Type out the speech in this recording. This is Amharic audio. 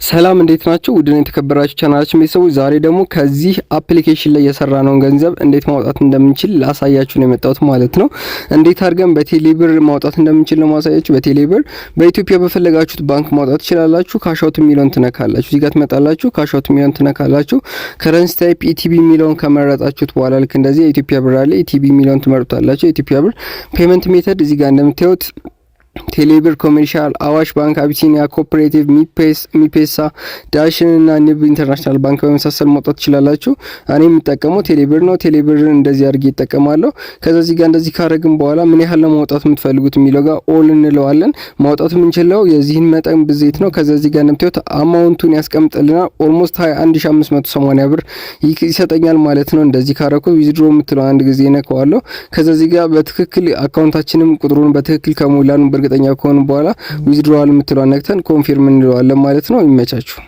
ሰላም እንዴት ናችሁ? ውድን የተከበራችሁ ቻናላችን ቤተሰቦች ዛሬ ደግሞ ከዚህ አፕሊኬሽን ላይ የሰራነውን ገንዘብ እንዴት ማውጣት እንደምንችል ላሳያችሁ ነው የመጣሁት ማለት ነው። እንዴት አድርገን በቴሌብር ማውጣት እንደምንችል ነው ማሳያችሁ። በቴሌብር በኢትዮጵያ በፈለጋችሁት ባንክ ማውጣት ትችላላችሁ። ካሻውት የሚለውን ትነካላችሁ። እዚህ ጋር ትመጣላችሁ። ካሻውት የሚለውን ትነካላችሁ። ከረንሲ ታይፕ ኢቲቢ የሚለውን ከመረጣችሁት በኋላ ልክ እንደዚህ የኢትዮጵያ ብር አለ። ኢቲቢ የሚለውን ትመርጣላችሁ። የኢትዮጵያ ብር ፔመንት ሜተድ እዚህ ጋር እንደምታዩት ቴሌብር፣ ኮሜርሻል፣ አዋሽ ባንክ፣ አቢሲኒያ፣ ኮኦፐሬቲቭ፣ ሚፔሳ፣ ዳሽን እና ንብ ኢንተርናሽናል ባንክ በመሳሰል ማውጣት ትችላላችሁ። እኔ የምጠቀመው ቴሌብር ነው። ቴሌብርን እንደዚህ አድርጌ ይጠቀማለሁ። ከዛ እዚህ ጋር እንደዚህ ካረግን በኋላ ምን ያህል ነው ማውጣት የምትፈልጉት የሚለው ጋር ኦል እንለዋለን። ማውጣት የምንችለው የዚህን መጠን ብዜት ነው። ከዛ እዚህ ጋር እንደምታዩት አማውንቱን ያስቀምጥልናል። ኦልሞስት 21580 ብር ይሰጠኛል ማለት ነው። እንደዚህ ካረኩት ዊዝድሮ የምትለው አንድ ጊዜ ነካዋለሁ። ከዛ እዚህ ጋር በትክክል አካውንታችንም ቁጥሩን በትክክል ከሞላን እርግጠኛ ከሆነ በኋላ ዊዝድሮዋል የምትለው ነክተን ኮንፊርም እንለዋለን ማለት ነው። ይመቻችሁ።